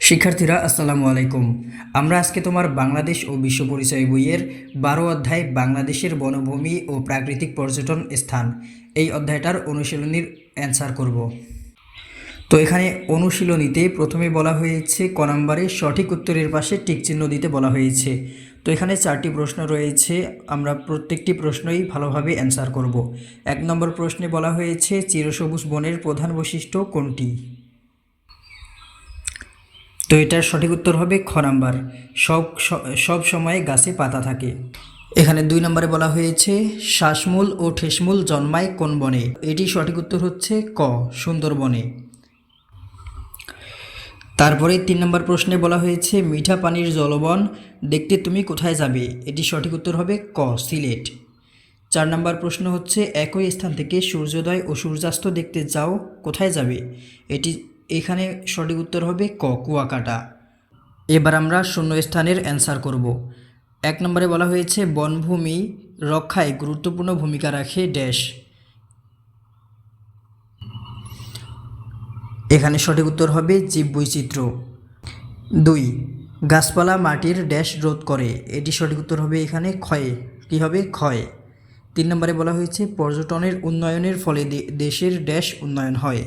শিক্ষার্থীরা আসসালামু আলাইকুম। আমরা আজকে তোমার বাংলাদেশ ও বিশ্ব পরিচয় বইয়ের 12 অধ্যায় বাংলাদেশের বনভূমি ও প্রাকৃতিক পর্যটন স্থান এই অধ্যায়টার অনুশীলনীর অ্যান্সার করব। তো এখানে অনুশীলনীতে প্রথমে বলা হয়েছে ক নম্বরে সঠিক উত্তরের পাশে টিক চিহ্ন দিতে বলা হয়েছে। তো এখানে 4টি প্রশ্ন রয়েছে, আমরা প্রত্যেকটি প্রশ্নই ভালোভাবে অ্যান্সার করব। 1 নম্বর প্রশ্নে বলা হয়েছে চিরসবুজ বনের প্রধান বৈশিষ্ট্য কোনটি? তো এটার সঠিক উত্তর হবে খ নাম্বার, সব সময় গাছে পাতা থাকে। এখানে 2 নম্বরে বলা হয়েছে শ্বাসমূল ও ঠেসমূল জন্মায় কোন বনে? এটি সঠিক উত্তর হচ্ছে ক সুন্দরবনে। তারপরে 3 নম্বর প্রশ্নে বলা হয়েছে মিঠা পানির জলবন দেখতে তুমি কোথায় যাবে? এটি সঠিক উত্তর হবে ক সিলেট। 4 নম্বর প্রশ্ন হচ্ছে একই স্থান থেকে সূর্যোদয় ও সূর্যাস্ত দেখতে যাও কোথায় যাবে? এখানে সঠিক উত্তর হবে ক কুয়াকাটা। এবার আমরা শূন্য স্থানের অ্যান্সার করব। 1 নম্বরে বলা হয়েছে বনভূমি রক্ষায় গুরুত্বপূর্ণ ভূমিকা রাখে ড্যাশ। এখানে সঠিক উত্তর হবে জীববৈচিত্র্য। 2 গাছপালা মাটির ড্যাশ রোধ করে, এটি সঠিক উত্তর হবে এখানে ক্ষয়ে, কী হবে ক্ষয়। 3 নম্বরে বলা হয়েছে পর্যটনের উন্নয়নের ফলে দেশের ড্যাশ উন্নয়ন হয়,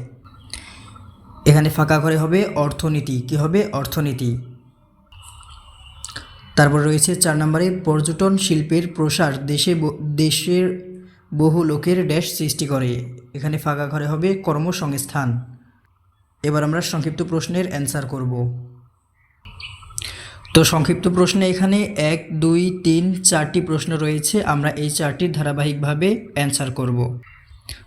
এখানে ফাঁকা করে হবে অর্থনীতি, কী হবে অর্থনীতি। তারপর রয়েছে 4 নম্বরে পর্যটন শিল্পের প্রসার দেশের বহু লোকের ড্যাশ সৃষ্টি করে, এখানে ফাঁকা ঘরে হবে কর্মসংস্থান। এবার আমরা সংক্ষিপ্ত প্রশ্নের অ্যান্সার করব। তো সংক্ষিপ্ত প্রশ্নে এখানে 1, 2, 3, 4টি প্রশ্ন রয়েছে, আমরা এই 4টির ধারাবাহিকভাবে অ্যান্সার করব।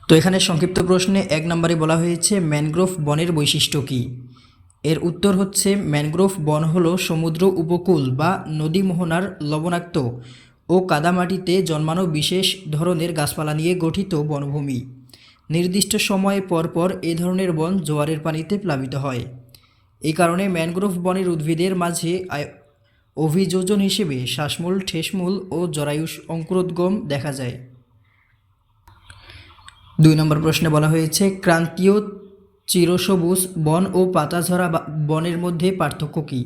তো এখানে সংক্ষিপ্ত প্রশ্নে 1 নম্বরে বলা হয়েছে ম্যানগ্রোভ বনের বৈশিষ্ট্য কী? এর উত্তর হচ্ছে ম্যানগ্রোভ বন হলো সমুদ্র উপকূল বা নদী মোহনার লবণাক্ত ও কাদামাটিতে জন্মানো বিশেষ ধরনের গাছপালা নিয়ে গঠিত বনভূমি। নির্দিষ্ট সময়ে পরপর এ ধরনের বন জোয়ারের পানিতে প্লাবিত হয়। এই কারণে ম্যানগ্রোভ বনের উদ্ভিদের মাঝে অভিযোজন হিসেবে শ্বাসমূল, ঠেসমূল ও জরায়ু অঙ্কুরোদ্গম দেখা যায়। 2 নম্বর প্রশ্নে বলা হয়েছে ক্রান্তীয় চিরসবুজ বন ও পাতাঝরা বনের মধ্যে পার্থক্য কী?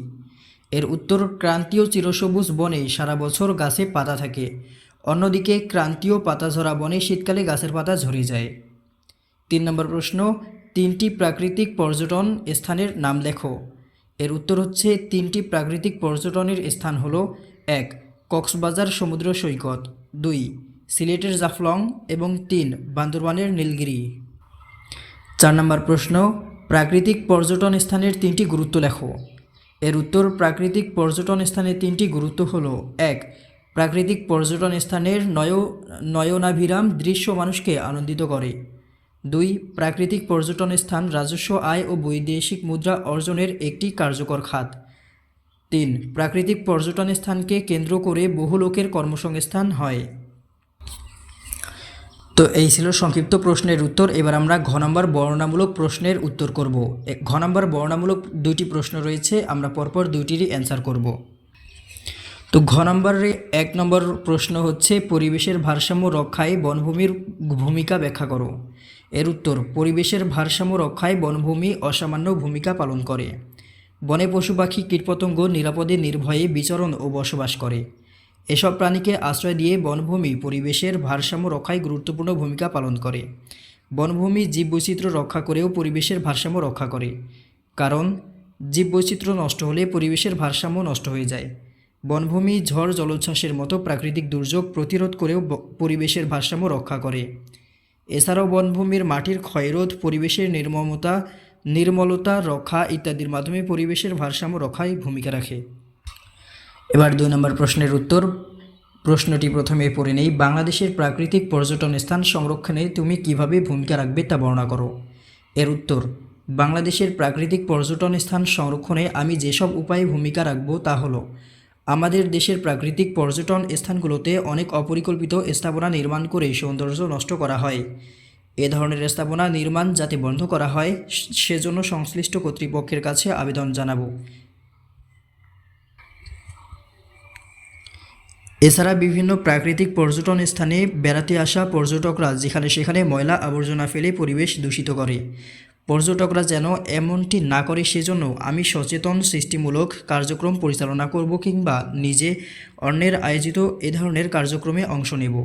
এর উত্তর ক্রান্তীয় চিরসবুজ বনে সারা বছর গাছে পাতা থাকে, অন্যদিকে ক্রান্তীয় পাতাঝরা বনে শীতকালে গাছের পাতা ঝরে যায়। 3 নম্বর প্রশ্ন 3টি প্রাকৃতিক পর্যটন স্থানের নাম লেখো। এর উত্তর হচ্ছে 3টি প্রাকৃতিক পর্যটনের স্থান হলো 1 কক্সবাজার সমুদ্র সৈকত, 2 সিলেটের জাফলং এবং 3 বান্দরবানের নীলগিরি। 4 নম্বর প্রশ্ন প্রাকৃতিক পর্যটন স্থানের 3টি গুরুত্ব লেখো। এর উত্তর প্রাকৃতিক পর্যটন স্থানের 3টি গুরুত্ব হলো 1 প্রাকৃতিক পর্যটন স্থানের নয়নাভিরাম দৃশ্য মানুষকে আনন্দিত করে, 2 প্রাকৃতিক পর্যটন স্থান রাজস্ব আয় ও বৈদেশিক মুদ্রা অর্জনের একটি কার্যকর খাত, 3 প্রাকৃতিক পর্যটন স্থানকে কেন্দ্র করে বহু লোকের কর্মসংস্থান হয়। তো এই ছিল সংক্ষিপ্ত প্রশ্নের উত্তর। এবার আমরা ঘ নম্বর বর্ণনামূলক প্রশ্নের উত্তর করব। ঘ নম্বর বর্ণনামূলক 2টি প্রশ্ন রয়েছে, আমরা পরপর 2টিরই অ্যান্সার করব। তো ঘ নম্বরে 1 নম্বর প্রশ্ন হচ্ছে পরিবেশের ভারসাম্য রক্ষায় বনভূমির ভূমিকা ব্যাখ্যা করো। এর উত্তর পরিবেশের ভারসাম্য রক্ষায় বনভূমি অসামান্য ভূমিকা পালন করে। বনে পশু পাখি কীটপতঙ্গ নিরাপদে নির্ভয়ে বিচরণ ও বসবাস করে। এসব প্রাণীকে আশ্রয় দিয়ে বনভূমি পরিবেশের ভারসাম্য রক্ষায় গুরুত্বপূর্ণ ভূমিকা পালন করে। বনভূমি জীববৈচিত্র্য রক্ষা করেও পরিবেশের ভারসাম্য রক্ষা করে, কারণ জীববৈচিত্র্য নষ্ট হলে পরিবেশের ভারসাম্য নষ্ট হয়ে যায়। বনভূমি ঝড় জলোচ্ছ্বাসের মতো প্রাকৃতিক দুর্যোগ প্রতিরোধ করেও পরিবেশের ভারসাম্য রক্ষা করে। এছাড়াও বনভূমির মাটির ক্ষয়রোধ, পরিবেশের নির্মলতা রক্ষা ইত্যাদির মাধ্যমে পরিবেশের ভারসাম্য রক্ষায় ভূমিকা রাখে। এবার 2 নম্বর প্রশ্নের উত্তর। প্রশ্নটি প্রথমে পড়ে নেই, বাংলাদেশের প্রাকৃতিক পর্যটন স্থান সংরক্ষণে তুমি কিভাবে ভূমিকা রাখবে তা বর্ণনা করো। এর উত্তর বাংলাদেশের প্রাকৃতিক পর্যটন স্থান সংরক্ষণে আমি যেসব উপায়ে ভূমিকা রাখব তা হলো আমাদের দেশের প্রাকৃতিক পর্যটন স্থানগুলোতে অনেক অপরিকল্পিত স্থাপনা নির্মাণ করে সৌন্দর্য নষ্ট করা হয়। এ ধরনের স্থাপনা নির্মাণ যাতে বন্ধ করা হয় সেজন্য সংশ্লিষ্ট কর্তৃপক্ষের কাছে আবেদন জানাবো। এছাড়া বিভিন্ন প্রাকৃতিক পর্যটন স্থানে বেড়াতে আসা পর্যটকরা যেখানে সেখানে ময়লা আবর্জনা ফেলে পরিবেশ দূষিত করে, পর্যটকরা যেন এমনটি না করে সেজন্য আমি সচেতন সৃষ্টিমূলক কার্যক্রম পরিচালনা করব কিংবা নিজে অন্যের আয়োজিত এ ধরনের কার্যক্রমে অংশ নেব।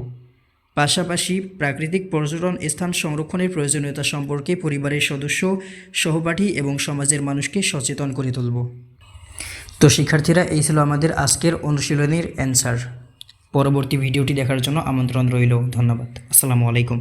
পাশাপাশি প্রাকৃতিক পর্যটন স্থান সংরক্ষণের প্রয়োজনীয়তা সম্পর্কে পরিবারের সদস্য, সহপাঠী এবং সমাজের মানুষকে সচেতন করে তুলব। তো শিক্ষার্থীরা, এই ছিল আমাদের আজকের অনুশীলনীর অ্যান্সার। পরবর্তী ভিডিওটি দেখার জন্য আমন্ত্রণ রইল। ধন্যবাদ। আসসালামু আলাইকুম।